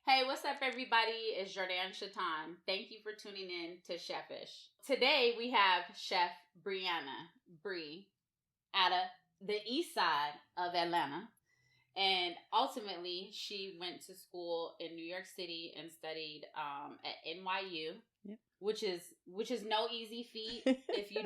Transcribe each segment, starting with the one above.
Hey, what's up, everybody? It's Jourdan-Cha'Taun. Thank you for tuning in to Chefish. Today we have Chef Briana Bri out of the east side of Atlanta. And ultimately, she went to school in New York City and studied at NYU, yep. which is no easy feat. if you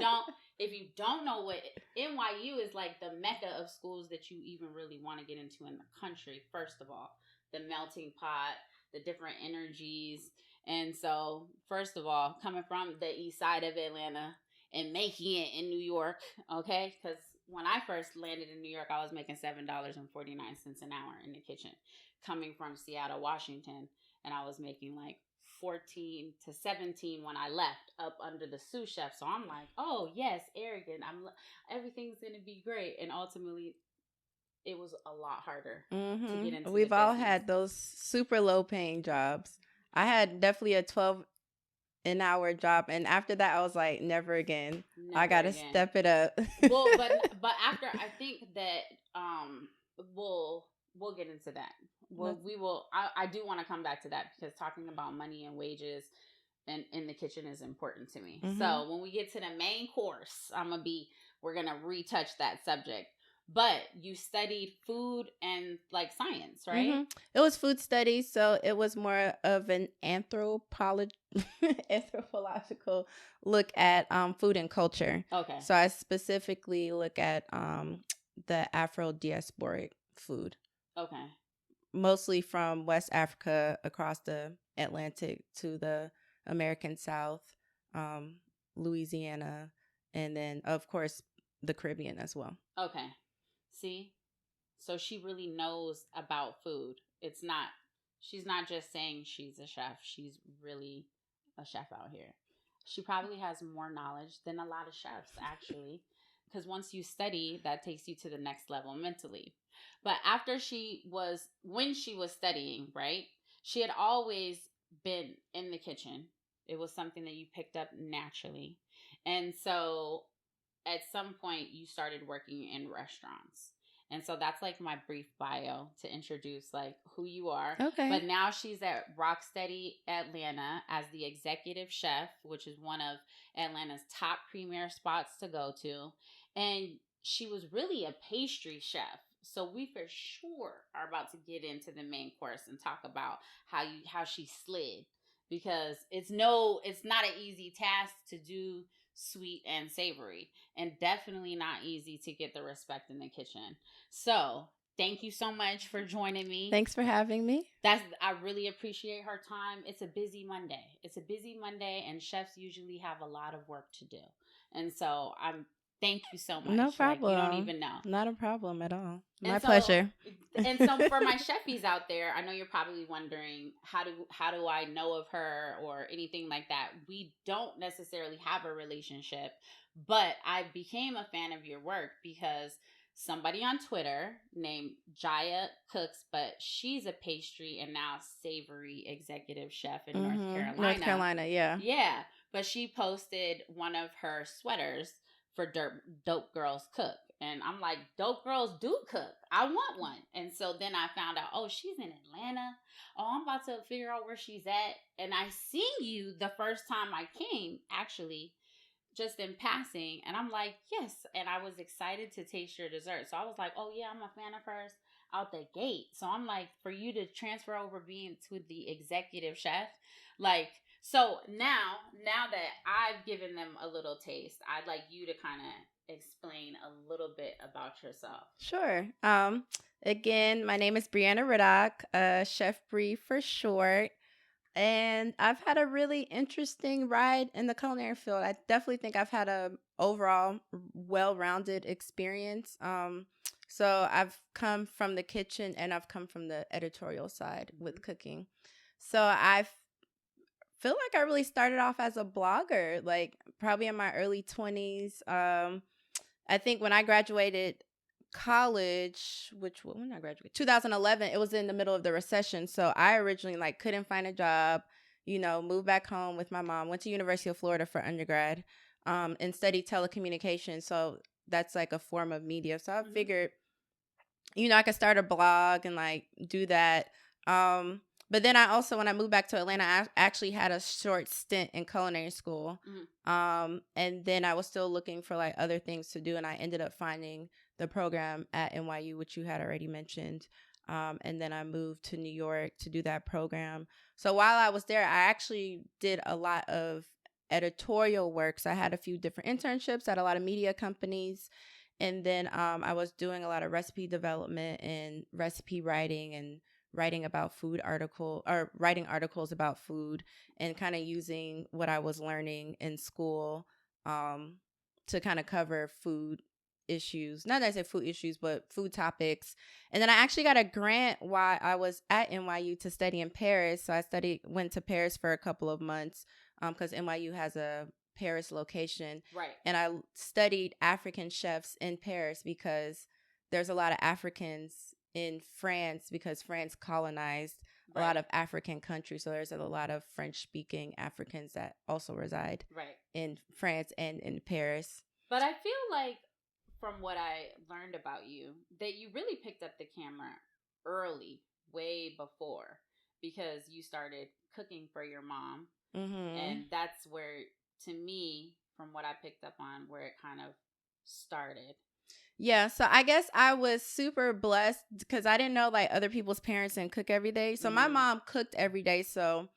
don't know what NYU is, like the mecca of schools that you even really want to get into in the country. First of all, the melting pot, the different energies, and so first of all, coming from the east side of Atlanta and making it in New York, okay, because when I first landed in New York, I was making $7.49 an hour in the kitchen, coming from Seattle, Washington, and I was making like 14 to 17 when I left, up under the sous chef. So I'm like, oh yes, arrogant. Everything's gonna be great, and ultimately, it was a lot harder to get into. We've all had those super low paying jobs. I had definitely a 12 an hour job, and after that I was like, never again. I gotta step it up. Well, but after, I think that we'll get into that. I do want to come back to that, because talking about money and wages and in the kitchen is important to me. So when we get to the main course, we're gonna retouch that subject. But you studied food and like science, right? It was food studies, so it was more of an anthropological look at food and culture. Okay. So I specifically look at the Afro-diasporic food. Okay. Mostly from West Africa across the Atlantic to the American South, Louisiana, and then of course the Caribbean as well. Okay. See? So she really knows about food. She's not just saying she's a chef. She's really a chef out here. She probably has more knowledge than a lot of chefs, actually. Because once you study, that takes you to the next level mentally. But when she was studying, right? She had always been in the kitchen. It was something that you picked up naturally. And so at some point you started working in restaurants. And so that's like my brief bio to introduce like who you are. Okay. But now she's at Rocksteady Atlanta as the executive chef, which is one of Atlanta's top premier spots to go to. And she was really a pastry chef. So we for sure are about to get into the main course and talk about how she slid, because it's not an easy task to do sweet and savory, and definitely not easy to get the respect in the kitchen. So thank you so much for joining me. Thanks for having me. I really appreciate her time. It's a busy Monday, and chefs usually have a lot of work to do. And so thank you so much. No problem. Like, you don't even know. Not a problem at all. My pleasure. And so for my Cheffies out there, I know you're probably wondering, how do I know of her or anything like that? We don't necessarily have a relationship, but I became a fan of your work because somebody on Twitter named Jaya Cooks, but she's a pastry and now savory executive chef in North Carolina. North Carolina, yeah. Yeah, but she posted one of her sweaters for Dope Girls Cook. And I'm like, Dope Girls do cook. I want one. And so then I found out, oh, she's in Atlanta. Oh, I'm about to figure out where she's at. And I seen you the first time I came, actually, just in passing. And I'm like, yes. And I was excited to taste your dessert. So I was like, oh yeah, I'm a fan of hers out the gate. So I'm like, for you to transfer over being to the executive chef, like, so now that I've given them a little taste, I'd like you to kind of explain a little bit about yourself. Sure. Again, my name is Briana Riddock, Chef Bri for short. And I've had a really interesting ride in the culinary field. I definitely think I've had a overall well-rounded experience. So I've come from the kitchen and I've come from the editorial side with cooking. So I feel like I really started off as a blogger, like probably in my early 20s. I think when I graduated college, when I graduated, 2011, it was in the middle of the recession. So I originally like couldn't find a job, moved back home with my mom, went to University of Florida for undergrad, and studied telecommunications. So that's like a form of media. So I figured, I could start a blog and like do that. But then I also, when I moved back to Atlanta, I actually had a short stint in culinary school. And then I was still looking for like other things to do. And I ended up finding the program at NYU, which you had already mentioned. And then I moved to New York to do that program. So while I was there, I actually did a lot of editorial work. So I had a few different internships at a lot of media companies. And then I was doing a lot of recipe development and recipe writing and writing articles about food, and kind of using what I was learning in school to kind of cover food issues. Not that I say food issues, but food topics. And then I actually got a grant while I was at NYU to study in Paris. So I went to Paris for a couple of months because NYU has a Paris location. Right. And I studied African chefs in Paris because there's a lot of Africans in France, because France colonized a lot of African countries. So there's a lot of French-speaking Africans that also reside in France and in Paris. But I feel like, from what I learned about you, that you really picked up the camera early, way before, because you started cooking for your mom. And that's where, to me, from what I picked up on, where it kind of started. Yeah, so I guess I was super blessed because I didn't know like other people's parents didn't cook every day. So my mom cooked every day. So,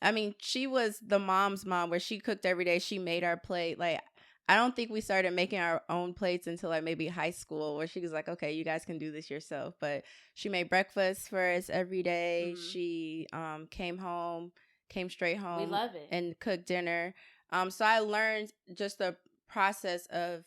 I mean, she was the mom's mom where she cooked every day. She made our plate. Like, I don't think we started making our own plates until like maybe high school, where she was like, okay, you guys can do this yourself. But she made breakfast for us every day. She came straight home. We love it. And cooked dinner. So I learned just the process of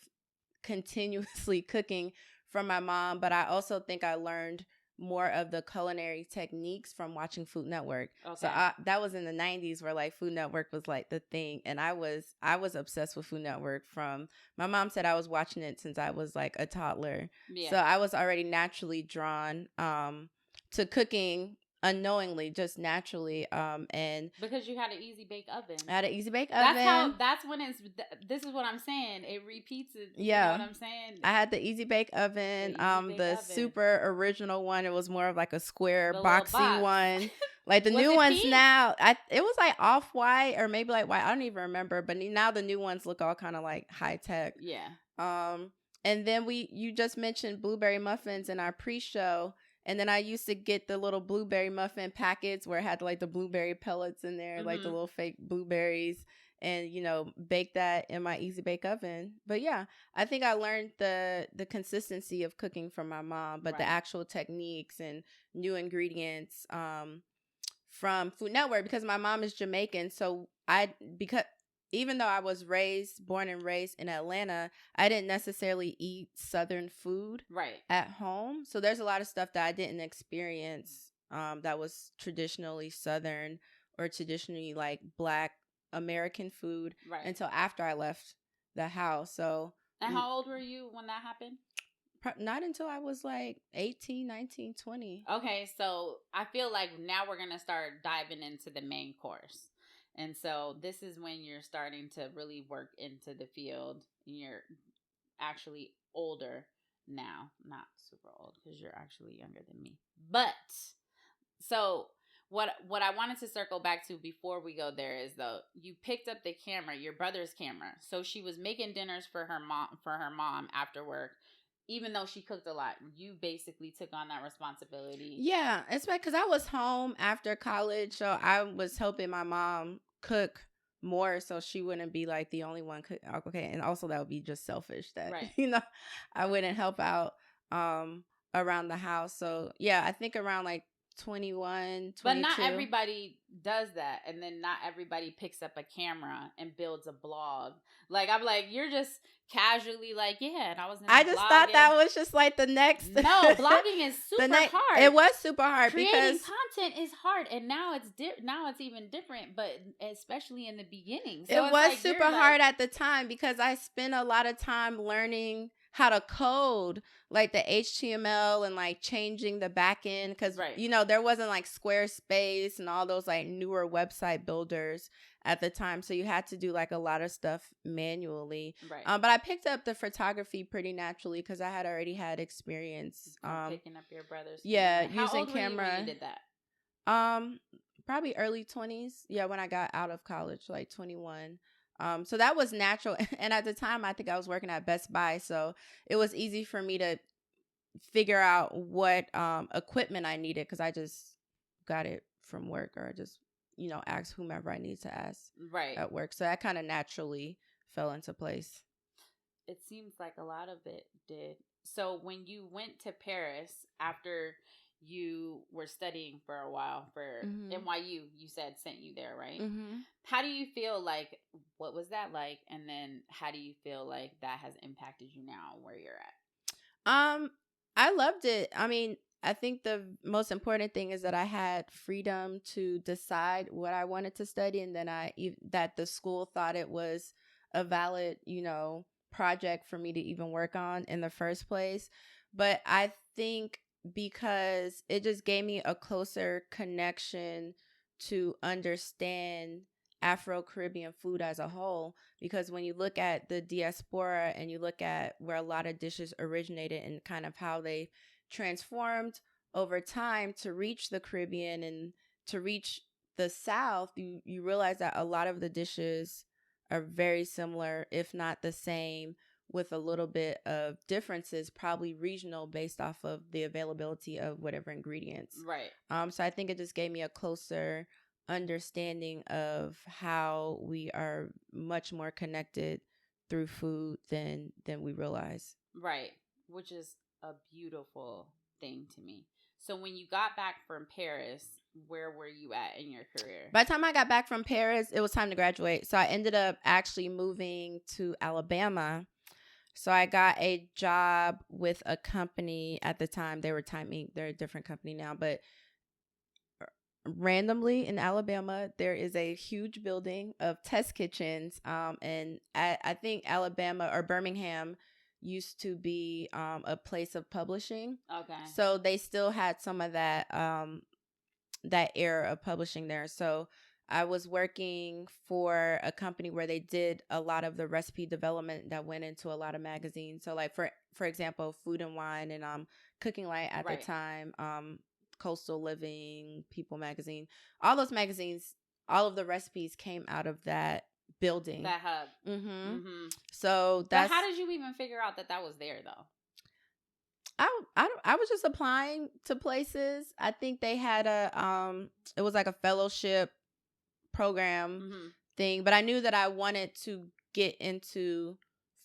continuously cooking from my mom, but I also think I learned more of the culinary techniques from watching Food Network. So that was in the 90s, where like Food Network was like the thing, and I was obsessed with Food Network. From my mom said I was watching it since I was like a toddler. So I was already naturally drawn to cooking unknowingly, just naturally, and because you had an easy bake oven. I had an easy bake oven. This is what I'm saying. It repeats it. Yeah. You know what I'm saying? I had the easy bake oven, the super original one. It was more of like a square, boxy one. Like the new ones pink? Now, it was like off-white or maybe like white. I don't even remember. But now the new ones look all kind of like high-tech. Yeah. And then you just mentioned blueberry muffins in our pre-show. And then I used to get the little blueberry muffin packets where it had like the blueberry pellets in there, like the little fake blueberries, and, you know, bake that in my easy bake oven. But yeah, I think I learned the consistency of cooking from my mom, but the actual techniques and new ingredients from Food Network, because my mom is Jamaican. So even though I was born and raised in Atlanta, I didn't necessarily eat Southern food at home. So there's a lot of stuff that I didn't experience that was traditionally Southern or traditionally like Black American food until after I left the house. So, and how old were you when that happened? Not until I was like 18, 19, 20. Okay, so I feel like now we're going to start diving into the main course. And so this is when you're starting to really work into the field. You're actually older now. Not super old, because you're actually younger than me. But so what I wanted to circle back to before we go there is, though, you picked up the camera, your brother's camera. So she was making dinners for her mom after work. Even though she cooked a lot, you basically took on that responsibility. Yeah, it's because I was home after college, so I was helping my mom cook more, so she wouldn't be like the only one cook. Okay, and also that would be just selfish that you know, I wouldn't help out around the house. So yeah, I think around like 21, 22. But not everybody does that, and then not everybody picks up a camera and builds a blog. Like, I'm like, you're just casually like, yeah, and I just thought that was just like the next. No, blogging is super hard. It was super hard. Creating content is hard, and now it's even different, but especially in the beginning. So it was super hard at the time because I spent a lot of time learning how to code, like the HTML and like changing the back end, because you know, there wasn't like Squarespace and all those like newer website builders at the time, so you had to do like a lot of stuff manually. But I picked up the photography pretty naturally because I had already had experience picking up your brother's camera. How using old camera. were you when you did that? Probably early 20s. Yeah, when I got out of college, like 21. So that was natural. And at the time, I think I was working at Best Buy, so it was easy for me to figure out what equipment I needed because I just got it from work, or just asked whomever I need to ask Right. at work. So that kind of naturally fell into place. It seems like a lot of it did. So when you went to Paris after you were studying for a while for NYU, you said sent you there, right? How do you feel like, what was that like? And then how do you feel like that has impacted you now where you're at? I loved it. I mean, I think the most important thing is that I had freedom to decide what I wanted to study, and then that the school thought it was a valid, project for me to even work on in the first place. But I think because it just gave me a closer connection to understand Afro-Caribbean food as a whole, because when you look at the diaspora and you look at where a lot of dishes originated and kind of how they transformed over time to reach the Caribbean and to reach the South, you realize that a lot of the dishes are very similar, if not the same, with a little bit of differences, probably regional, based off of the availability of whatever ingredients. Right. So I think it just gave me a closer understanding of how we are much more connected through food than we realize. Right. Which is a beautiful thing to me. So when you got back from Paris, where were you at in your career? By the time I got back from Paris, it was time to graduate. So I ended up actually moving to Alabama. So I got a job with a company at the time. They're a different company now, but randomly in Alabama, there is a huge building of test kitchens. And I think Alabama or Birmingham used to be a place of publishing. Okay. So they still had some of that that era of publishing there. So I was working for a company where they did a lot of the recipe development that went into a lot of magazines. So like for example, Food and Wine and Cooking Light at the time, Coastal Living, People Magazine, all those magazines, all of the recipes came out of that building. That hub. So that's. But how did you even figure out that was there though? I was just applying to places. I think they had it was like a fellowship program thing, but I knew that I wanted to get into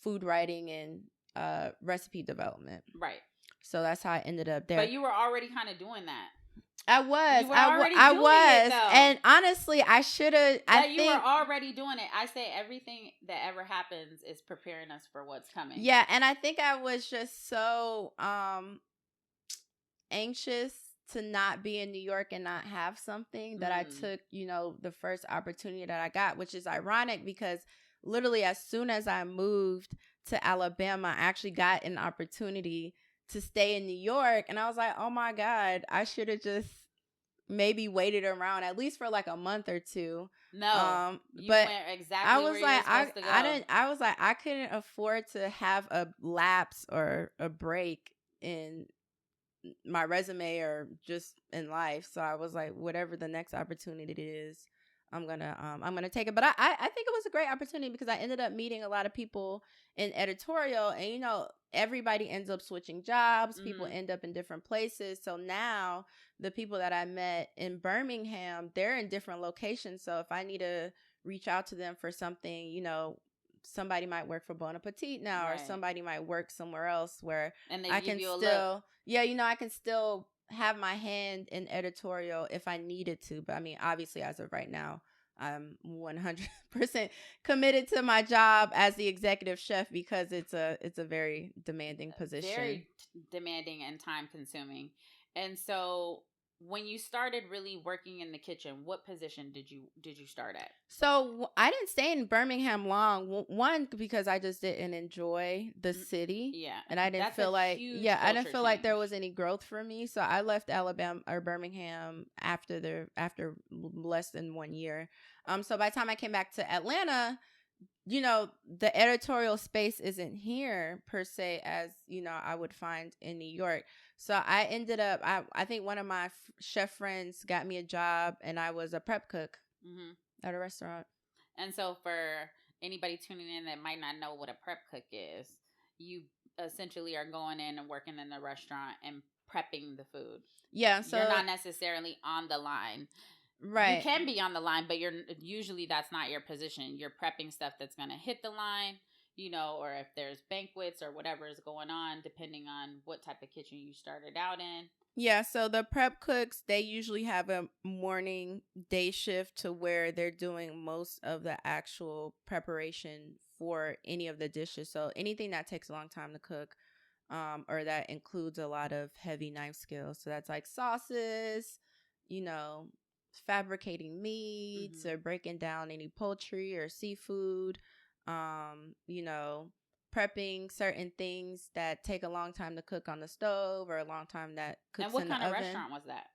food writing and recipe development. Right. So that's how I ended up there. But you were already kind of doing that. I was. You were already doing it, though. And honestly, I should have. You were already doing it. I say everything that ever happens is preparing us for what's coming. Yeah, and I think I was just so anxious to not be in New York and not have something that I took, the first opportunity that I got, which is ironic because literally as soon as I moved to Alabama, I actually got an opportunity to stay in New York. And I was like, oh my God, I should have just maybe waited around at least for like a month or two. No, you but went exactly I was where like, you were supposed to go. I was like, I couldn't afford to have a lapse or a break in my resume or just in life. So I was like, whatever the next opportunity is, I'm gonna take it. But I think it was a great opportunity because I ended up meeting a lot of people in editorial, and everybody ends up switching jobs. People end up in different places. So now the people that I met in Birmingham, they're in different locations. So if I need to reach out to them for something, somebody might work for Bon Appetit now, or somebody might work somewhere else where I can still, I can still have my hand in editorial if I needed to. But I mean, obviously, as of right now, I'm 100% committed to my job as the executive chef because it's a very demanding position. Very demanding and time consuming. And so when you started really working in the kitchen, what position did you start at? So I didn't stay in Birmingham long. One, because I just didn't enjoy the city. Yeah, and I didn't feel like like there was any growth for me. So I left Alabama or Birmingham after less than 1 year. So by the time I came back to Atlanta, the editorial space isn't here per se as, I would find in New York. So I ended up, I think one of my chef friends got me a job, and I was a prep cook at a restaurant. And so for anybody tuning in that might not know what a prep cook is, you essentially are going in and working in the restaurant and prepping the food. Yeah, so you're not necessarily on the line. Right. You can be on the line, but usually that's not your position. You're prepping stuff that's going to hit the line, or if there's banquets or whatever is going on, depending on what type of kitchen you started out in. Yeah, so the prep cooks, they usually have a morning day shift to where they're doing most of the actual preparation for any of the dishes. So anything that takes a long time to cook, or that includes a lot of heavy knife skills. So that's like sauces, fabricating meats or breaking down any poultry or seafood, prepping certain things that take a long time to cook on the stove or a long time that cooks in the oven. And what kind of restaurant was that?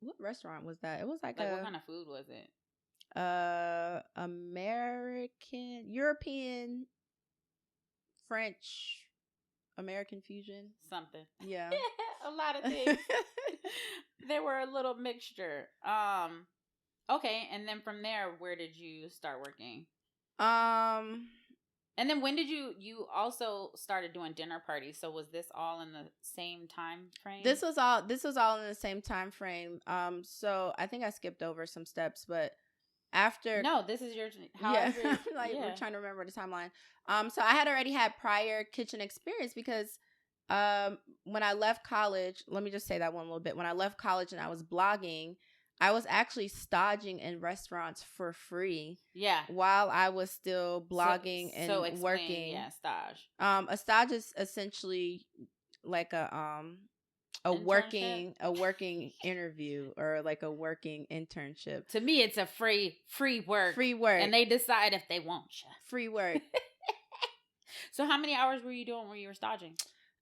What restaurant was that? It was like what kind of food was it? American, European, French, American fusion. Something. Yeah. A lot of things. They were a little mixture. Okay, and then from there, where did you start working? And then when did you also started doing dinner parties? So was this all in the same time frame? This was all in the same time frame. So I think I skipped over some steps, but after no, this is your we're trying to remember the timeline. So I had already had prior kitchen experience because when I left college, let me just say that one little bit. When I left college and I was blogging, I was actually staging in restaurants for free. Yeah. While I was still blogging and working. Yeah, stage. A stage is essentially like a working interview or like a working internship. To me, it's a free work. Free work. And they decide if they want you. Free work. So how many hours were you doing when you were staging?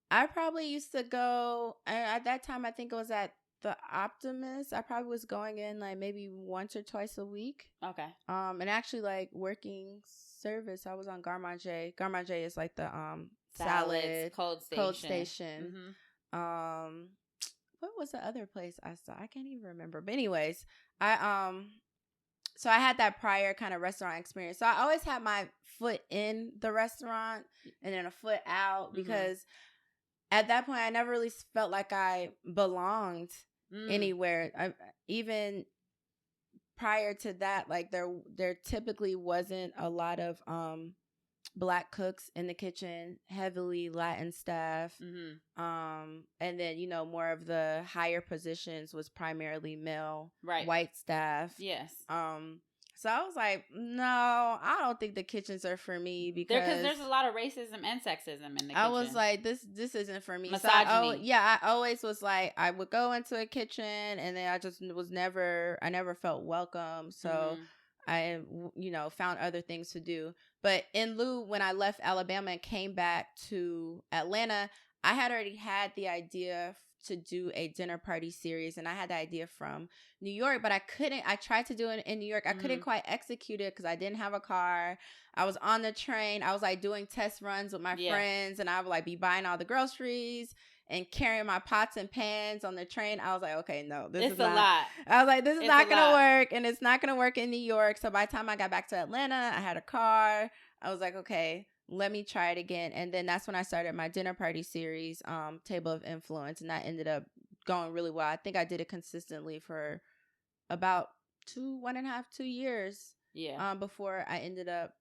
I probably used to go, at that time, I think it was at the Optimist. I probably was going in like maybe once or twice a week. Okay. And actually like working service, I was on garde manger. Garde manger is like the salad cold station. Mm-hmm. What was the other place I saw? I can't even remember. But anyways, so I had that prior kind of restaurant experience. So I always had my foot in the restaurant and then a foot out because at that point I never really felt like I belonged anywhere. Even prior to that, like there typically wasn't a lot of Black cooks in the kitchen, heavily Latin staff. And then, more of the higher positions was primarily male, white staff. Yes. So I was like, no, I don't think the kitchens are for me because there's a lot of racism and sexism in the kitchen. I was like, this isn't for me. Misogyny. So I always was like, I would go into a kitchen and then I never felt welcome. So I, found other things to do. But in lieu, when I left Alabama and came back to Atlanta, I had already had the idea to do a dinner party series, and I had the idea from New York, but I tried to do it in New York. I couldn't quite execute it because I didn't have a car. I was on the train. I was like doing test runs with my friends, and I would like be buying all the groceries and carrying my pots and pans on the train. I was like, okay, no, this is a lot. I was like, this is not going to work, and it's not going to work in New York. So by the time I got back to Atlanta, I had a car. I was like, okay, let me try it again. And then that's when I started my dinner party series, Table of Influence. And that ended up going really well. I think I did it consistently for about 2.5 years. Yeah. Before I ended up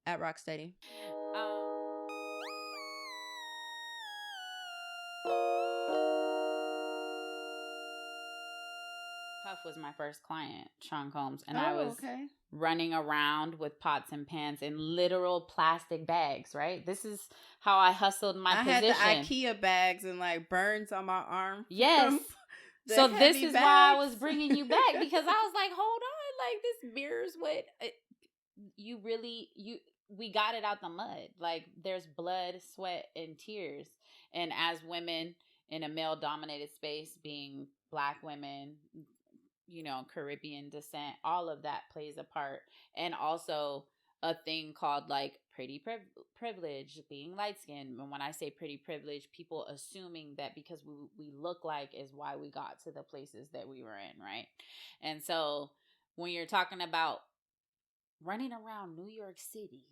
at Rocksteady. Puff was my first client, Sean Combs, and I was running around with pots and pans in literal plastic bags, right? This is how I hustled my position. I had the IKEA bags and like burns on my arm. Yes. So this is why I was bringing you back because I was like, hold on, like this mirrors what we got it out the mud. Like there's blood, sweat, and tears. And as women in a male dominated space, being Black women, Caribbean descent, all of that plays a part. And also a thing called like pretty privilege, being light skinned. And when I say pretty privilege, people assuming that because we look like is why we got to the places that we were in, right? And so when you're talking about running around New York City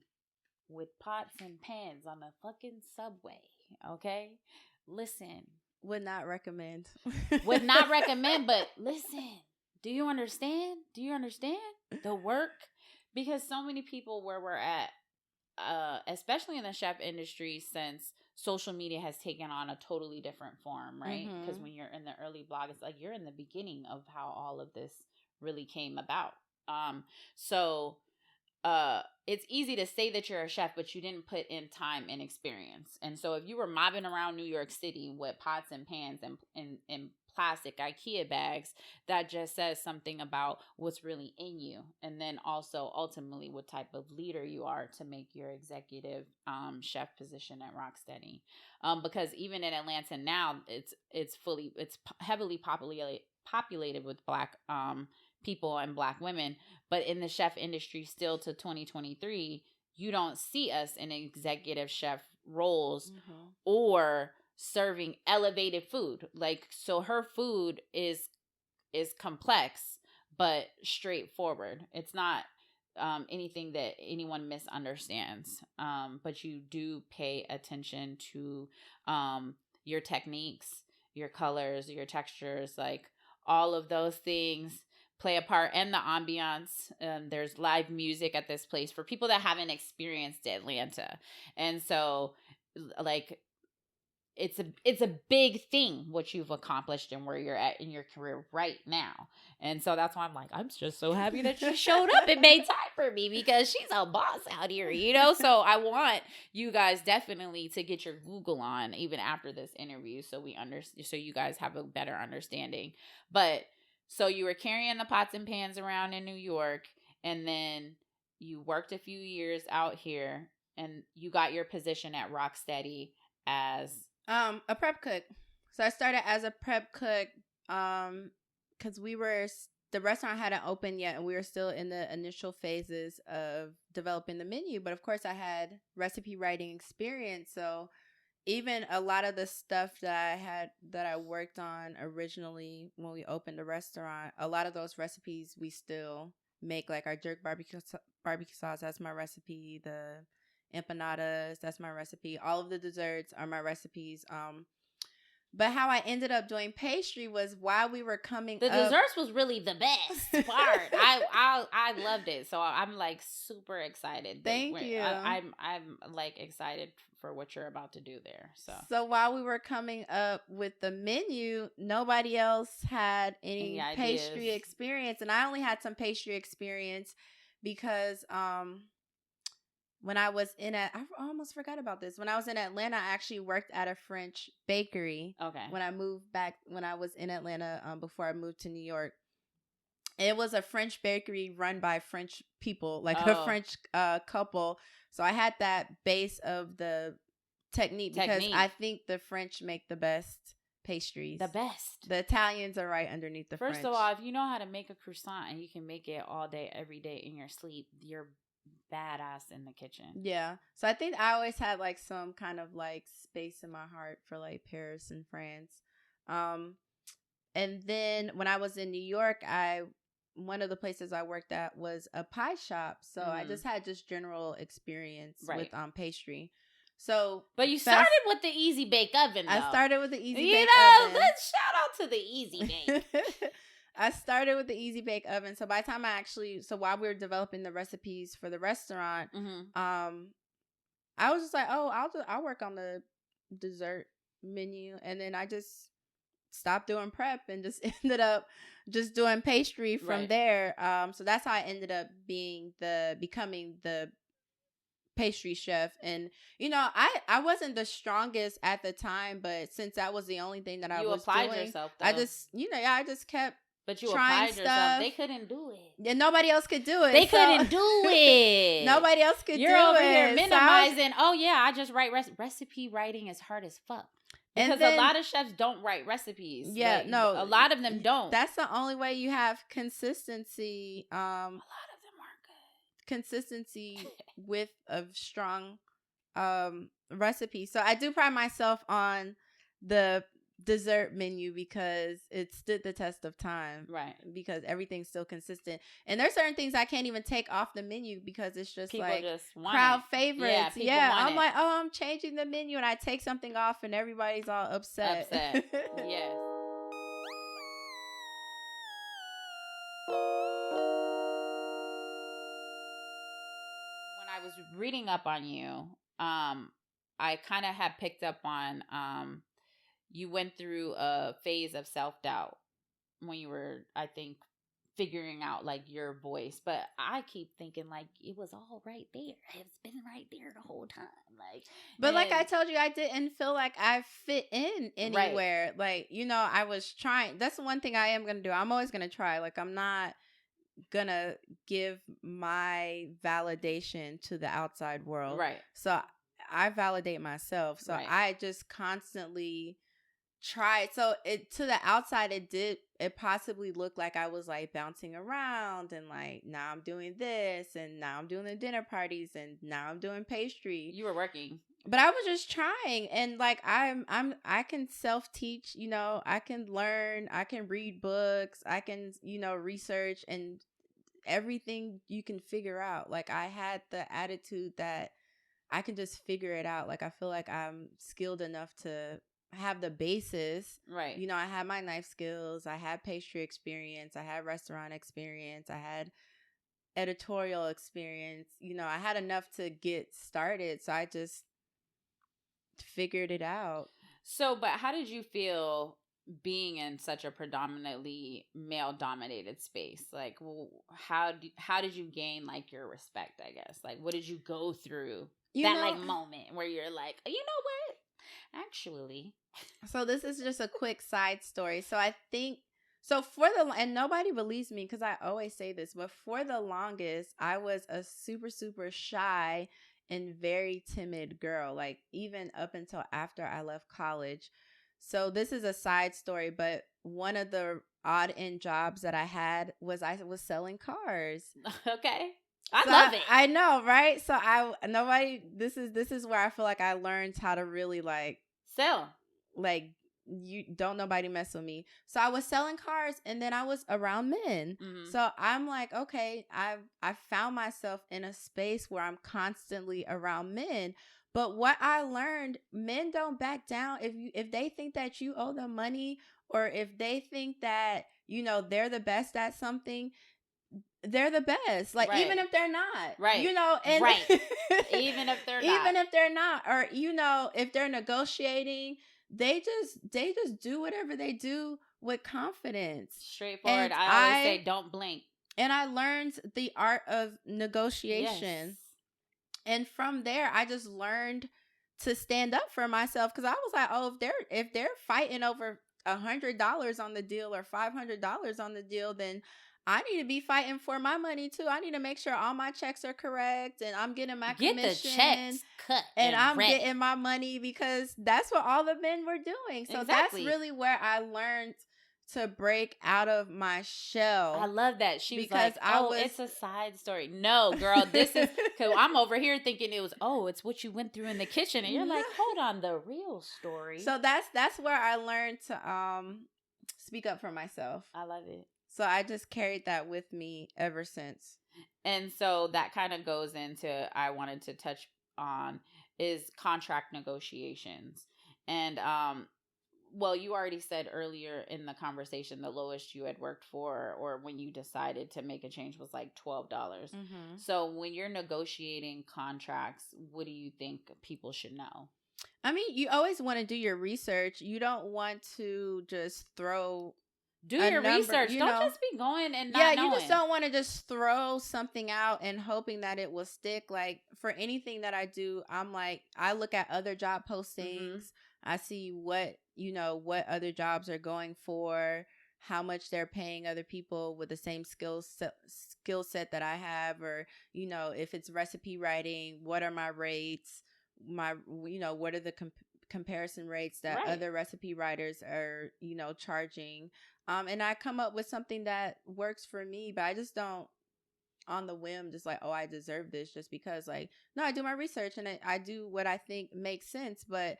with pots and pans on the fucking subway, okay? Listen. Would not recommend. Would not recommend, but listen. Do you understand? Do you understand the work? Because so many people where we're at, especially in the chef industry, since social media has taken on a totally different form, right? Because when you're in the early blog, it's like you're in the beginning of how all of this really came about. So it's easy to say that you're a chef, but you didn't put in time and experience. And so if you were mobbing around New York City with pots and pans and plastic IKEA bags, that just says something about what's really in you. And then also ultimately what type of leader you are to make your executive chef position at Rocksteady. Because even in Atlanta now, it's heavily populated with Black people and Black women, but in the chef industry still to 2023, you don't see us in executive chef roles or serving elevated food. Like, so her food is complex but straightforward. It's not anything that anyone misunderstands, but you do pay attention to your techniques, your colors, your textures, like all of those things play a part, and the ambiance. There's live music at this place for people that haven't experienced Atlanta. And so like it's a big thing what you've accomplished and where you're at in your career right now. And so that's why I'm like, I'm just so happy that you showed up and made time for me, because she's a boss out here, you know? So I want you guys definitely to get your Google on even after this interview, so so you guys have a better understanding. But so you were carrying the pots and pans around in New York, and then you worked a few years out here, and you got your position at Rocksteady as a prep cook. So I started as a prep cook because the restaurant hadn't opened yet, and we were still in the initial phases of developing the menu. But of course, I had recipe writing experience, so even a lot of the stuff that I worked on originally when we opened the restaurant, a lot of those recipes we still make, like our jerk barbecue sauce, that's my recipe. The empanadas, that's my recipe. All of the desserts are my recipes. But how I ended up doing pastry was while we were coming the up. desserts was really the best part. I loved it. So I'm like super excited. Thank you. I'm like excited for what you're about to do there. So while we were coming up with the menu, nobody else had any pastry experience, and I only had some pastry experience because when I was I almost forgot about this. When I was in Atlanta, I actually worked at a French bakery. Okay. When I was in Atlanta, before I moved to New York, it was a French bakery run by French people, like a French couple. So I had that base of the technique because I think the French make the best pastries. The best. The Italians are right underneath the French. First of all, if you know how to make a croissant and you can make it all day, every day in your sleep, you're badass in the kitchen. Yeah. So I think I always had like some kind of like space in my heart for like Paris and France. And then when I was in New York, one of the places I worked at was a pie shop. So I just had general experience with pastry. So, but you started with the Easy Bake Oven, though. I started with the Easy Bake Oven. Let's shout out to the Easy Bake. I started with the Easy Bake Oven. So by the time while we were developing the recipes for the restaurant, I was just like, I'll work on the dessert menu. And then I just stopped doing prep and just ended up just doing pastry from there. So that's how I ended up becoming the pastry chef. And I wasn't the strongest at the time, but since that was the only thing that I was doing, yourself, though. I just kept but you trying applied yourself. They couldn't do it. Yeah, nobody else could do it. They couldn't do it. Nobody else could do it. You're over here minimizing. I just write recipe writing is hard as fuck. Because a lot of chefs don't write recipes. Yeah, a lot of them don't. That's the only way you have consistency. A lot of them aren't good. consistency with a strong recipe. So I do pride myself on the dessert menu because it stood the test of time. Right. Because everything's still consistent. And there's certain things I can't even take off the menu because it's just people like just want crowd it. favorites. Yeah, I'm like, oh, I'm changing the menu, and I take something off and everybody's all upset. Yes. When I was reading up on you, I kind of had picked up on you went through a phase of self-doubt when you were, I think, figuring out like your voice. But I keep thinking like it was all right there. It's been right there the whole time. But like I told you, I didn't feel like I fit in anywhere. Right. Like, you know, I was trying. That's the one thing I am going to do. I'm always going to try. Like, I'm not going to give my validation to the outside world. Right. So I validate myself. So Right. I just constantly try. So to the outside, it possibly looked like I was like bouncing around and like, now I'm doing this and now I'm doing the dinner parties and now I'm doing pastry. You were working. But I was just trying, and like I can self-teach, you know, I can learn, I can read books, I can, you know, research, and everything you can figure out. Like I had the attitude that I can just figure it out. Like I feel like I'm skilled enough to have the basis. Right. You know, I had my knife skills, I had pastry experience, I had restaurant experience, I had editorial experience. You know, I had enough to get started, so I just figured it out. So, but how did you feel being in such a predominantly male dominated space? Like, well, how did you gain like your respect, I guess? Like, what did you go through like moment where you're like, you know what? Actually. So this is just a quick side story. So I think, and nobody believes me because I always say this, but for the longest, I was a super, super shy and very timid girl, like even up until after I left college. So this is a side story, but one of the odd end jobs that I had was I was selling cars. Okay. I love it. I know, right? So this is where I feel like I learned how to really like sell. Like, you don't nobody mess with me. So I was selling cars, and then I was around men. Mm-hmm. So I'm like, okay, I found myself in a space where I'm constantly around men. But what I learned, men don't back down. If they think that you owe them money, or if they think that, you know, they're the best at something, they're the best. Like, right. Even if they're not. Right. You know, and right. Even if they're not. Even if they're not. Or, you know, if they're negotiating, they just do whatever they do with confidence. Straightforward. I always say don't blink. And I learned the art of negotiation. Yes. And from there, I just learned to stand up for myself, because I was like, oh, if they're fighting over $100 on the deal or $500 on the deal, then I need to be fighting for my money too. I need to make sure all my checks are correct and I'm getting my commission. Get the checks cut and I'm getting my money, because that's what all the men were doing. So exactly. That's really where I learned to break out of my shell. I love that. She was like, it's a side story. No, girl, this is, because I'm over here thinking it's what you went through in the kitchen. And you're like, hold on, the real story. So that's where I learned to speak up for myself. I love it. So I just carried that with me ever since. And so that kind of goes into, I wanted to touch on, is contract negotiations. And, well, you already said earlier in the conversation, the lowest you had worked for, or when you decided to make a change, was like $12. Mm-hmm. So when you're negotiating contracts, what do you think people should know? I mean, you always want to do your research. You don't want to just do your research. Don't just be going and not knowing. You just don't want to just throw something out and hoping that it will stick. Like, for anything that I do, I'm like, I look at other job postings. Mm-hmm. I see what other jobs are going for, how much they're paying other people with the same skill set that I have, or, you know, if it's recipe writing, what are my rates? What are the comparison rates that other recipe writers are, you know, charging? And I come up with something that works for me, but I just don't on the whim, just like, oh, I deserve this just because. Like, no, I do my research and I do what I think makes sense, but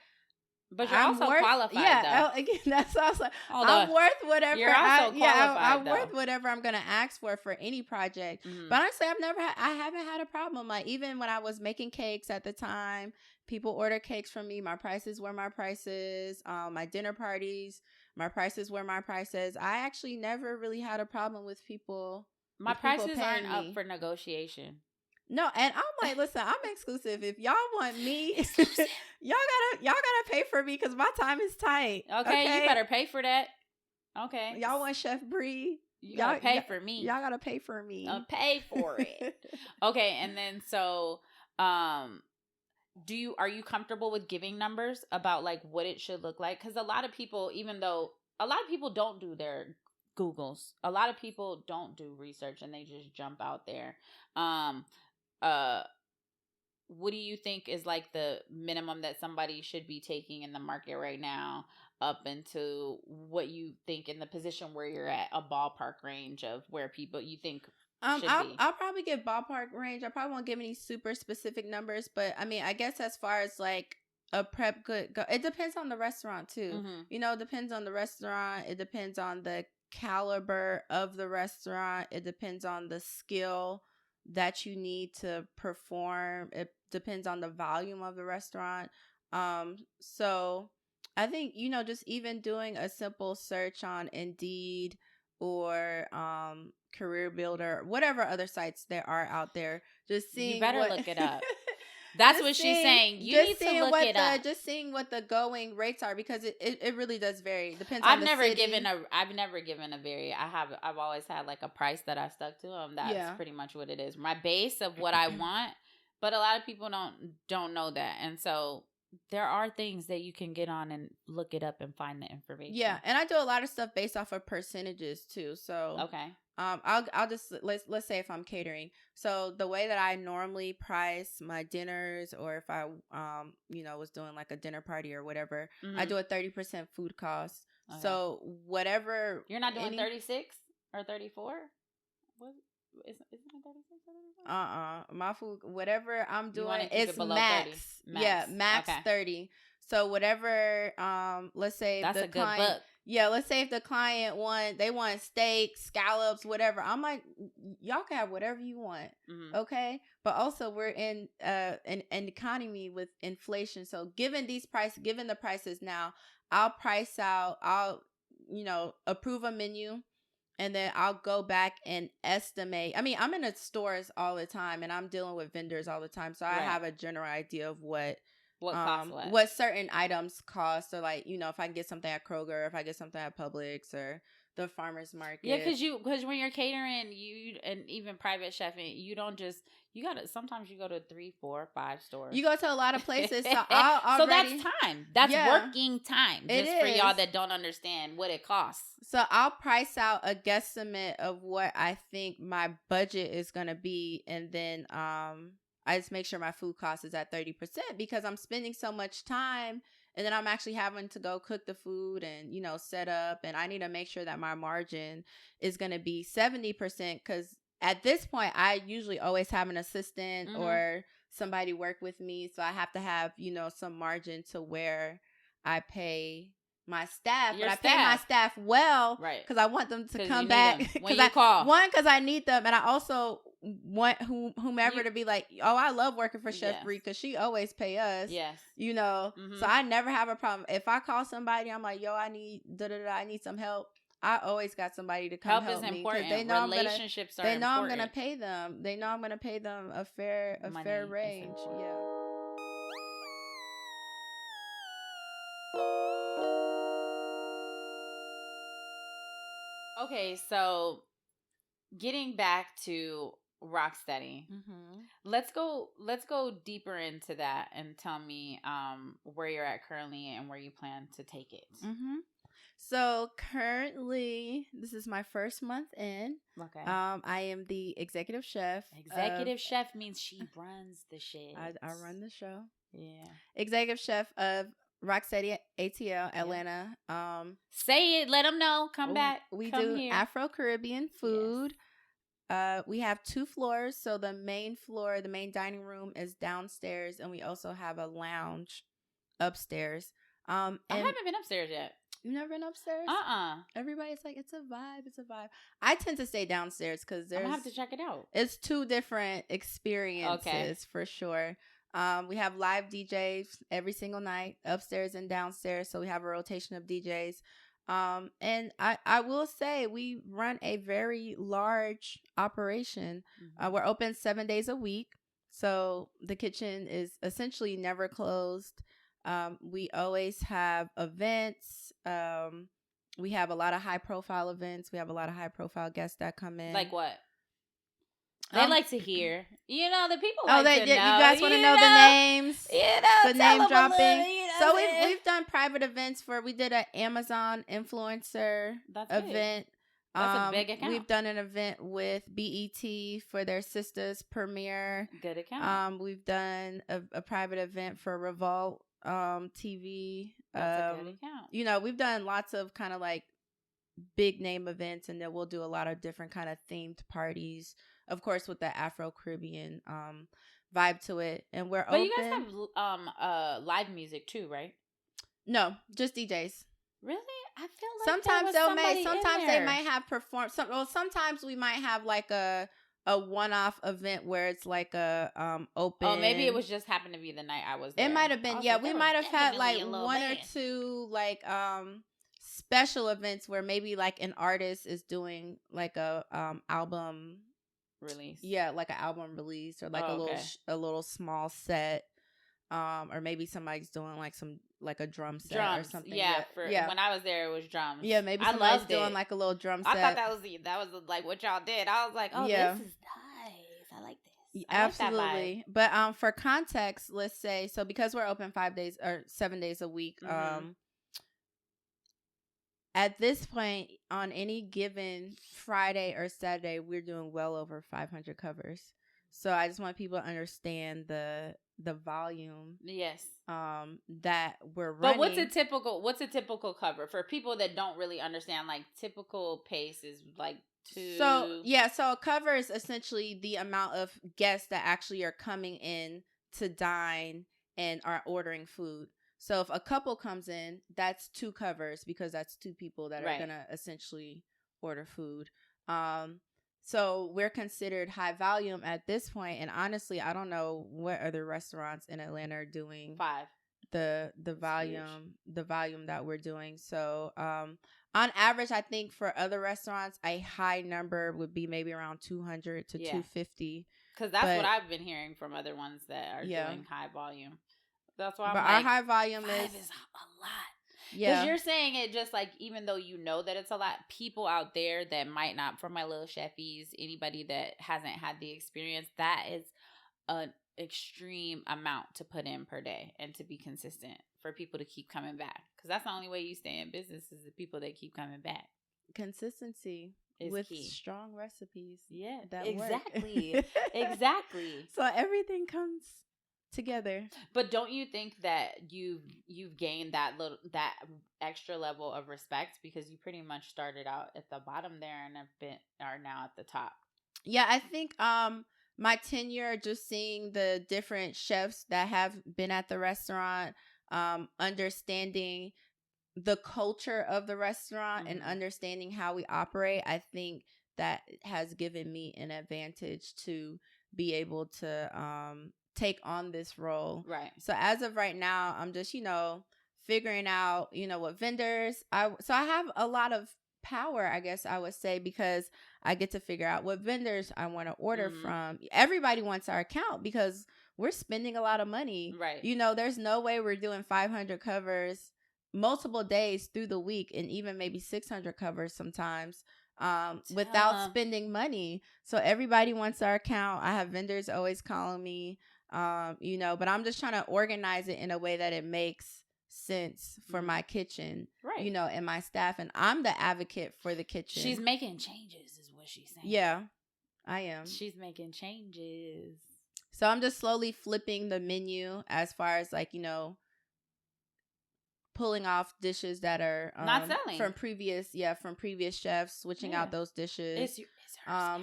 you're also qualified. Yeah, though. Again, that's also I'm worth whatever. You're also qualified. I'm worth whatever I'm gonna ask for any project. Mm-hmm. But honestly, I haven't had a problem. Like, even when I was making cakes at the time, people order cakes from me. My prices were my prices. My dinner parties, my prices were my prices. I actually never really had a problem with people. My prices aren't up for negotiation. No, and I'm like, listen, I'm exclusive. If y'all want me, y'all gotta pay for me because my time is tight. Okay, you better pay for that. Okay, y'all want Chef Bri? You gotta pay for me. Y'all gotta pay for me. Pay for it. Okay, and then so, are you comfortable with giving numbers about like what it should look like? Because a lot of people, even though a lot of people don't do their Googles, a lot of people don't do research and they just jump out there. What do you think is like the minimum that somebody should be taking in the market right now, up into what you think in the position where you're at, a ballpark range of where people you think should be? I'll probably give ballpark range. I probably won't give any super specific numbers, but I mean, I guess as far as like a prep good go, it depends on the restaurant too. Mm-hmm. You know, it depends on the restaurant. It depends on the caliber of the restaurant. It depends on the skill that you need to perform. It depends on the volume of the restaurant. So I think, you know, just even doing a simple search on Indeed or Career Builder, whatever other sites there are out there, just seeing you better look it up. That's what she's saying. You need to look it up. Just seeing what the going rates are, because it really does vary. Depends I've on the never city. I've never given a vary. I've always had like a price that I stuck to. That's pretty much what it is. My base of what I want. But a lot of people don't know that. And so there are things that you can get on and look it up and find the information. Yeah, and I do a lot of stuff based off of percentages too. So okay. I'll just let's say if I'm catering. So the way that I normally price my dinners, or if I was doing like a dinner party or whatever, mm-hmm. I do a 30% food cost. Okay. So whatever. You're not doing 36 or 34? What? Isn't it 36 or 34? My food, whatever I'm doing, it's max. 30. Yeah, max okay. 30. So whatever, let's say that's the a client, good book. Yeah, let's say if the client want steak, scallops, whatever. I'm like, y'all can have whatever you want, mm-hmm. okay? But also we're in an economy with inflation. So given the prices now, I'll approve a menu. And then I'll go back and estimate. I mean, I'm in the stores all the time, and I'm dealing with vendors all the time, so I have a general idea of what costs what certain items cost. Or like, if I can get something at Kroger, if I get something at Publix or the farmers market. Yeah, because when you're catering, and even private chefing, sometimes you go to 3, 4, 5 stores. You go to a lot of places, so so that's time. That's working time. Just for y'all that don't understand what it costs. So I'll price out a guesstimate of what I think my budget is gonna be, and then I just make sure my food cost is at 30% because I'm spending so much time. And then I'm actually having to go cook the food and, set up. And I need to make sure that my margin is going to be 70%. Because at this point, I usually always have an assistant mm-hmm. or somebody work with me. So I have to have, some margin to where I pay my staff. But I pay my staff well. Right. Because I want them to come back. When you call. Because I need them. And I also want whomever to be like, oh, I love working for Chef Bri because she always pay us. Yes. Mm-hmm. So I never have a problem. If I call somebody, I'm like, yo, I need I need some help. I always got somebody to come help is me. Important. They know Relationships are important. They know important. I'm gonna pay them. They know I'm gonna pay them a fair range. Yeah. Okay, so getting back to Rocksteady, mm-hmm. let's go deeper into that and tell me where you're at currently and where you plan to take it. Mm-hmm. So currently, this is my first month in. Okay. I am the executive chef. Executive chef means she runs the shit. I run the show. Yeah. Executive chef of Rocksteady ATL Atlanta. Say it. Let them know. Come back. We Come do here. Afro-Caribbean food. We have 2 floors. So the main floor, the main dining room is downstairs, and we also have a lounge upstairs. I haven't been upstairs yet. You've never been upstairs? Everybody's like, it's a vibe. It's a vibe. I tend to stay downstairs because there's. I'm gonna have to check it out. It's 2 different experiences for sure. We have live DJs every single night, upstairs and downstairs. So we have a rotation of DJs. And I will say we run a very large operation. We're open 7 days a week. So the kitchen is essentially never closed. We always have events. We have a lot of high profile events. We have a lot of high profile guests that come in. Like what? They like to hear. The people you guys want to know the names? The name dropping. So we've done private events we did an Amazon influencer event. That's a big account. We've done an event with BET for their sisters premiere. Good account. We've done a private event for Revolt TV. That's a good account. We've done lots of kind of like big name events, and then we'll do a lot of different kind of themed parties, of course, with the Afro-Caribbean vibe to it. And we're open. But you guys have live music too, right? No, just DJs. Really? I feel like sometimes they might have performed sometimes we might have like a one-off event where it's like a open. Oh, maybe it was just happened to be the night I was there. It might have been. Yeah, we might have had like 1 or 2 like special events where maybe like an artist is doing like a album release. Yeah, like an album release or like a little small set. Or maybe somebody's doing like a drum set or something. Yeah, when I was there, it was drums. Yeah, maybe somebody's doing like a little drum set. I thought that was like what y'all did. I was like, this is nice. I like this. Absolutely. But for context, let's say because we're open 5 days or 7 days a week. At this point, on any given Friday or Saturday, we're doing well over 500 covers. So I just want people to understand the volume. Yes. That we're running. But what's a typical cover for people that don't really understand? Like typical pace is like 2. So a cover is essentially the amount of guests that actually are coming in to dine and are ordering food. So if a couple comes in, that's 2 covers because that's 2 people that are gonna essentially order food. So we're considered high volume at this point, and honestly, I don't know what other restaurants in Atlanta are doing 5 the volume that we're doing. So on average, I think for other restaurants, a high number would be maybe around 200 to 250. Because that's what I've been hearing from other ones that are doing high volume. That's why our high volume 5 is a lot. Yeah. Because you're saying it just like, even though you know that it's a lot, people out there that might not, from my little Cheffies, anybody that hasn't had the experience, that is an extreme amount to put in per day and to be consistent for people to keep coming back. Because that's the only way you stay in business is the people that keep coming back. Consistency is with key. Strong recipes. Yeah, that exactly. Work. Exactly. So everything comes together. But don't you think that you've gained that extra level of respect because you pretty much started out at the bottom there and are now at the top? Yeah, I think my tenure, just seeing the different chefs that have been at the restaurant, understanding the culture of the restaurant and understanding how we operate, I think that has given me an advantage to be able to take on this role. Right. So as of right now, I'm just, figuring out, what vendors I have a lot of power, I guess I would say, because I get to figure out what vendors I want to order from. Everybody wants our account because we're spending a lot of money. Right. There's no way we're doing 500 covers multiple days through the week and even maybe 600 covers sometimes without spending money. So everybody wants our account. I have vendors always calling me. But I'm just trying to organize it in a way that it makes sense for my kitchen, right? And my staff, and I'm the advocate for the kitchen. She's making changes, is what she's saying. Yeah, I am. She's making changes. So I'm just slowly flipping the menu as far as pulling off dishes that are not selling from previous chefs, switching out those dishes. It's hers now.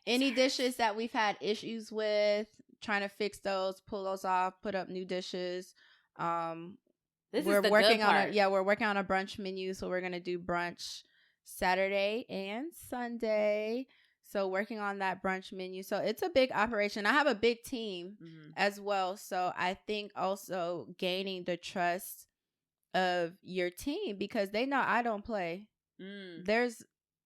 Any dishes that we've had issues with, trying to fix those, pull those off, put up new dishes. We're working on we're working on a brunch menu, so we're gonna do brunch Saturday and Sunday. So working on that brunch menu. So it's a big operation. I have a big team as well. So I think also gaining the trust of your team, because they know I don't play. There's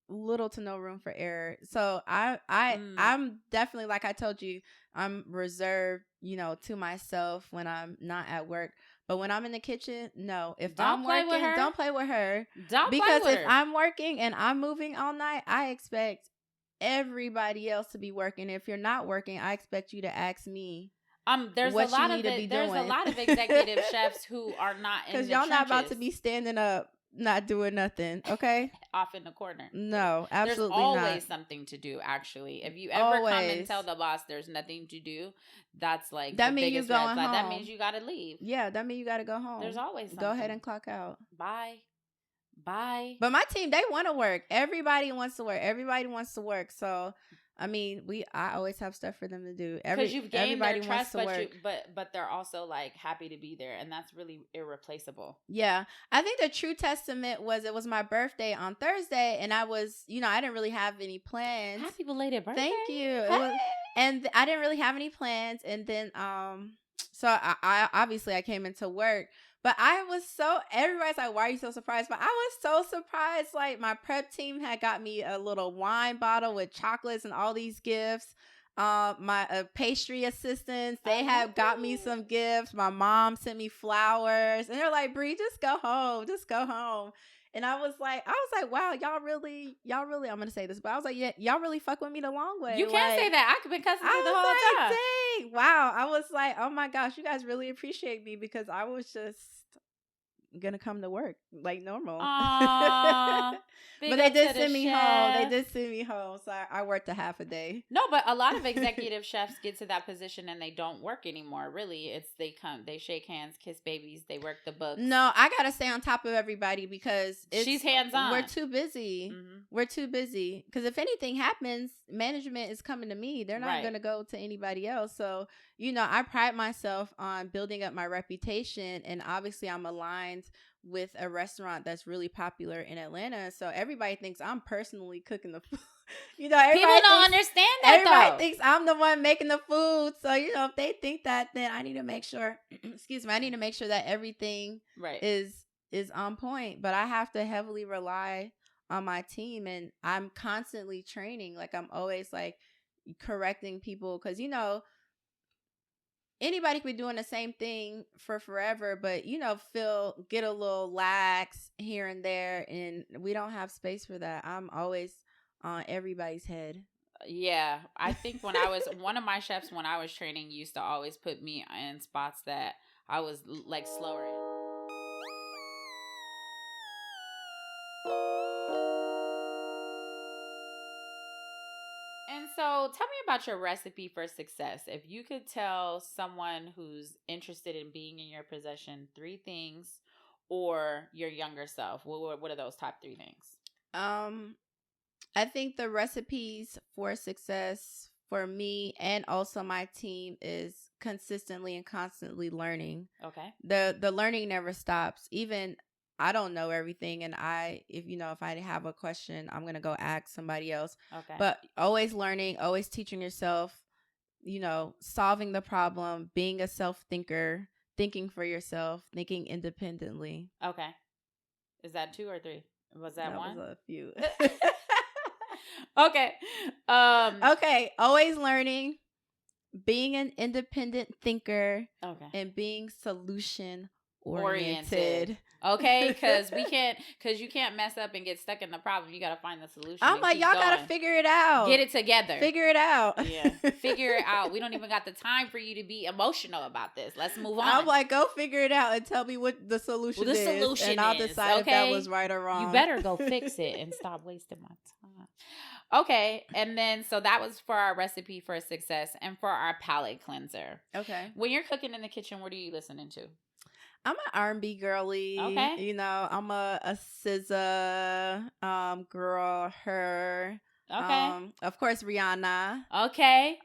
little to no room for error. So I'm definitely, like I told you, I'm reserved, to myself when I'm not at work. But when I'm in the kitchen, no. If I'm working, don't play with her. Because if I'm working and I'm moving all night, I expect everybody else to be working. If you're not working, I expect you to ask me. There's a lot of executive chefs who are not in the trenches. Because y'all not about to be standing up, not doing nothing, okay? Off in the corner. No, absolutely not. There's always something to do, actually. If you ever come and tell the boss there's nothing to do, that's like that means you're going home. That means you got to leave. Yeah, that means you got to go home. There's always something. Go ahead and clock out. Bye. But my team, they want to work. Everybody wants to work. So I mean, I always have stuff for them to do. Because you've gained their trust, but they're also like happy to be there, and that's really irreplaceable. Yeah, I think the true testament was it was my birthday on Thursday, and I was, I didn't really have any plans. Happy belated birthday! Thank you. Hey. And I didn't really have any plans, and then so I obviously I came into work. But everybody's like, why are you so surprised? But I was so surprised. Like, my prep team had got me a little wine bottle with chocolates and all these gifts. My pastry assistants, they have got me some gifts. My mom sent me flowers. And they're like, Bri, just go home. And I was like, wow, y'all really, I'm going to say this, but I was like, yeah, y'all really fuck with me the long way. You can't say that. I've been cussing you the whole time. Dang, wow. I was like, oh my gosh, you guys really appreciate me, because I was just going to come to work like normal. But they did send me home. So I worked a half a day. No, but a lot of executive chefs get to that position and they don't work anymore. Really, it's they shake hands, kiss babies, they work the books. No, I gotta stay on top of everybody because she's hands on. We're too busy. We're too busy, because if anything happens, management is coming to me. They're not gonna go to anybody else. So I pride myself on building up my reputation, and obviously I'm aligned with a restaurant that's really popular in Atlanta. So everybody thinks I'm personally cooking the food. People don't understand that. Everybody thinks I'm the one making the food. So, if they think that, then I need to make sure, I need to make sure that everything is on point. But I have to heavily rely on my team, and I'm constantly training. Like, I'm always like correcting people, because, anybody could be doing the same thing for forever, but get a little lax here and there, and we don't have space for that. I'm always on everybody's head. Yeah, I think when I was one of my chefs when I was training used to always put me in spots that I was like slower in. So tell me about your recipe for success. If you could tell someone who's interested in being in your position 3 things, or your younger self, what are those top 3 things? I think the recipes for success for me and also my team is consistently and constantly learning. Okay. The learning never stops. Even I don't know everything, and if I have a question, I'm gonna go ask somebody else. Okay. But always learning, always teaching yourself, solving the problem, being a self-thinker, thinking for yourself, thinking independently. Okay. Is that 2 or 3? Was that 1? Was a few. Okay. Okay. Always learning, being an independent thinker, and being solution oriented. Okay, because you can't mess up and get stuck in the problem. You got to find the solution. I'm like, y'all got to figure it out. Get it together. Figure it out. Yeah, figure it out. We don't even got the time for you to be emotional about this. Let's move on. I'm like, go figure it out and tell me what the solution is. And I'll decide if that was right or wrong. You better go fix it and stop wasting my time. Okay, and then so that was for our recipe for success and for our palate cleanser. Okay. When you're cooking in the kitchen, what are you listening to? I'm an R&B girly. Okay. I'm a SZA girl, her. Okay. Of course, Rihanna. Okay.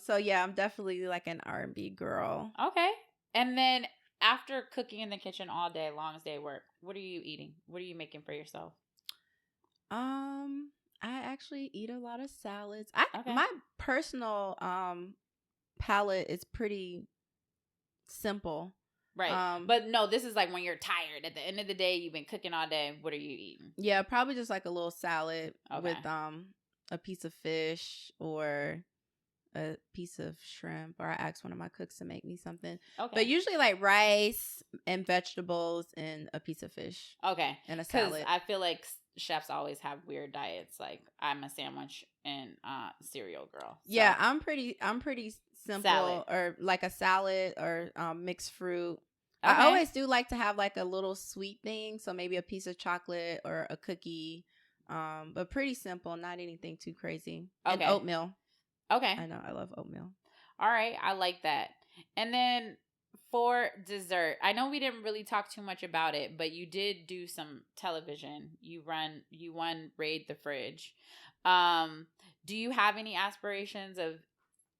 So yeah, I'm definitely like an R&B girl. Okay. And then after cooking in the kitchen all day, longest day of work, what are you eating? What are you making for yourself? I actually eat a lot of salads. Okay. My personal palate is pretty simple. Right. But no, this is like when you're tired. At the end of the day, you've been cooking all day. What are you eating? Yeah, probably just like a little salad Okay. with a piece of fish or a piece of shrimp, or I asked one of my cooks to make me something. Okay. But usually like rice and vegetables and a piece of fish. Okay. And a salad. I feel like chefs always have weird diets. Like I'm a sandwich and cereal girl. So. Yeah, I'm pretty simple. Salad. Or like a salad or mixed fruit. Okay. I always do like to have like a little sweet thing, so maybe a piece of chocolate or a cookie. But pretty simple, not anything too crazy. Okay. And oatmeal. Okay. I know, I love oatmeal. All right, I like that. And then for dessert, I know we didn't really talk too much about it, but you did do some television. You won Raid the Fridge. Do you have any aspirations of,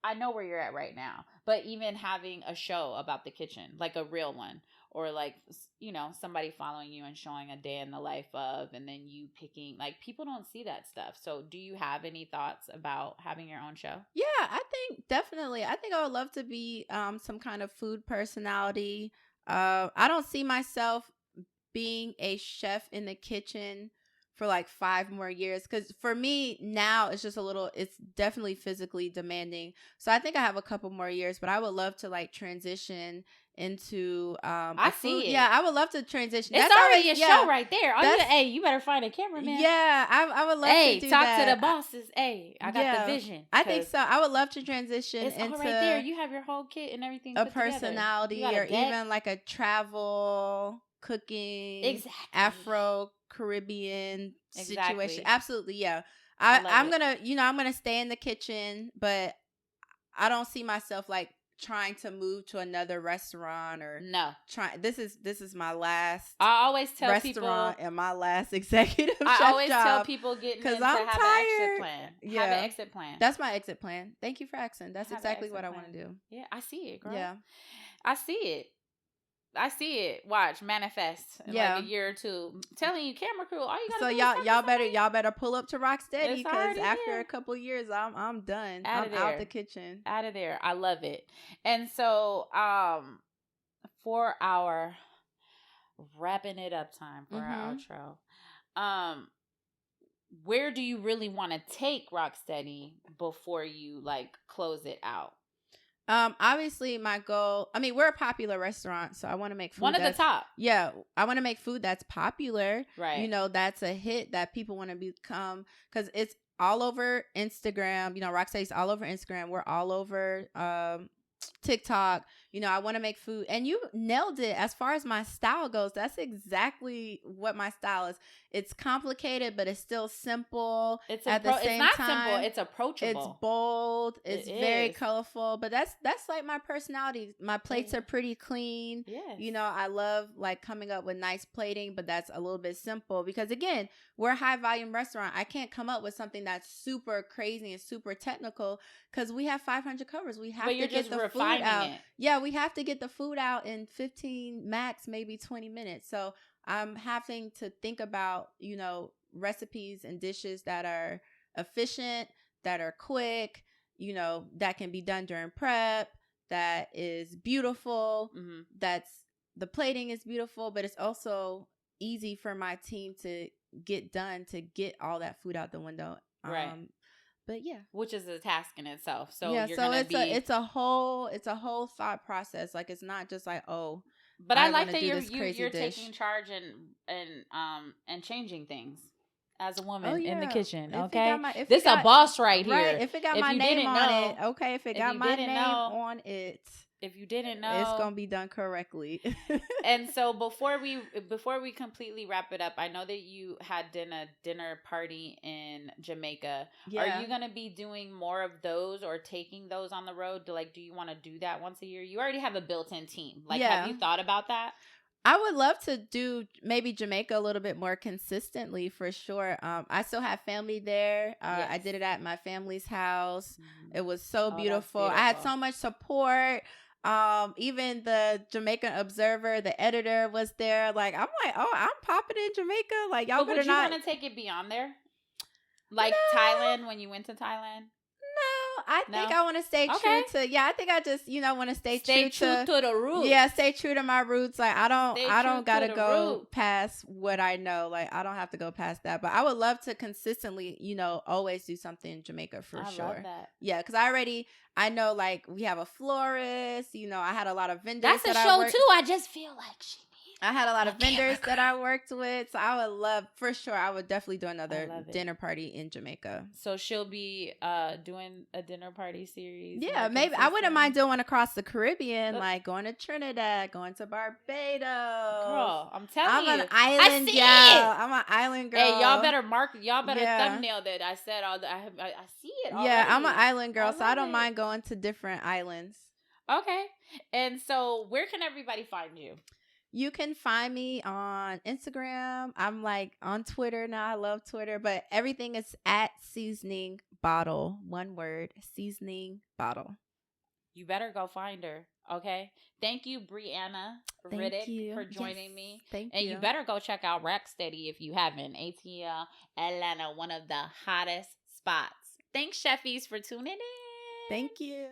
I know where you're at right now, but even having a show about the kitchen, like a real one, or like, you know, somebody following you and showing a day in the life of, and then you picking, like, people don't see that stuff. So do you have any thoughts about having your own show? Yeah, I think definitely. I think I would love to be some kind of food personality. I don't see myself being a chef in the kitchen for like 5 more years, because for me now it's definitely physically demanding. So I think I have a couple more years, but I would love to like transition into I see it. Yeah, I would love to transition. It's already a show right there. You better find a cameraman. Yeah, I would love to do talk that. To the bosses. I got the vision. I think so. I would love to transition into all right there. You have your whole kit and everything. A personality, or even like a travel cooking, Afro Caribbean situation. Absolutely, yeah. I'm gonna stay in the kitchen, but I don't see myself like trying to move to another restaurant or this is my last I always tell restaurant people, and my last executive chef I always job, tell people getting in to have an exit plan. Yeah. Have an exit plan. That's my exit plan. Thank you for asking. That's exactly what I want to do. Yeah, I see it, girl. Yeah. I see it. Watch manifest in like a year or two. I'm telling you, camera crew, all you gotta do is y'all better pull up to Rocksteady, because after a couple years, I'm done. I'm out the kitchen. Out of there. I love it. And so, for our wrapping it up time for our outro, where do you really want to take Rocksteady before you like close it out? Obviously my goal, I mean, we're a popular restaurant, so I want to make food. One of the top. Yeah. I want to make food that's popular. Right. You know, that's a hit that people want to become, because it's all over Instagram. You know, Rocksteady's all over Instagram. We're all over, TikTok. You know, I want to make food, and you nailed it as far as my style goes. That's exactly what my style is. It's complicated, but it's still simple. It's not simple. It's approachable. It's bold. It's very colorful. But that's like my personality. My plates are pretty clean. Yes. You know, I love like coming up with nice plating, but that's a little bit simple, because again, we're a high volume restaurant. I can't come up with something that's super crazy and super technical, because we have 500 covers. We have to get the food out. Yeah, we have to get the food out in 15 max, maybe 20 minutes. So I'm having to think about, you know, recipes and dishes that are efficient, that are quick, you know, that can be done during prep, that is beautiful, that's the plating is beautiful, but it's also easy for my team to get done, to get all that food out the window. Right. But yeah, which is a task in itself. So yeah, it's a whole thought process. Like, it's not just like, oh, but I like that you're taking charge and changing things as a woman in the kitchen. Okay, this is a boss right here. Right. If it got my name on it, okay. If it got my name on it, if you didn't know, it's gonna be done correctly. And so before we completely wrap it up, I know that you had a dinner party in Jamaica. Yeah. Are you gonna be doing more of those, or taking those on the road? Do you want to do that once a year? You already have a built-in team. Like, have you thought about that? I would love to do maybe Jamaica a little bit more consistently for sure. I still have family there. I did it at my family's house. Mm-hmm. It was so beautiful. I had so much support. Even the Jamaican Observer, the editor was there. Like, I'm like, oh, I'm popping in Jamaica. Like, y'all better not. Would you want to take it beyond there? Like Thailand, when you went to Thailand? I think I want to stay true to. I think I just want to stay true to the roots. Yeah, stay true to my roots. Like I don't gotta go past what I know. Like I don't have to go past that. But I would love to consistently, always do something in Jamaica for sure. I love that. Yeah, because I know like we have a florist. I had a lot of vendors. That's a show too. I just feel like I had a lot of vendors that I worked with, so I would love, for sure, I would definitely do another dinner party in Jamaica. So she'll be doing a dinner party series? Yeah, maybe. I wouldn't mind doing one across the Caribbean, like going to Trinidad, going to Barbados. Girl, I'm telling you. I'm an island girl. I'm an island girl. Hey, y'all better thumbnail that. I said all that. I see it already. Yeah, I'm an island girl, so I don't mind going to different islands. Okay. And so where can everybody find you? You can find me on Instagram. I'm like on Twitter now. I love Twitter, but everything is at Seasoning Bottle. One word, Seasoning Bottle. You better go find her. Okay. Thank you, Briana Riddock, for joining me. Thank you. And you better go check out Rack Steady if you haven't. ATL Atlanta, one of the hottest spots. Thanks, Cheffies, for tuning in. Thank you.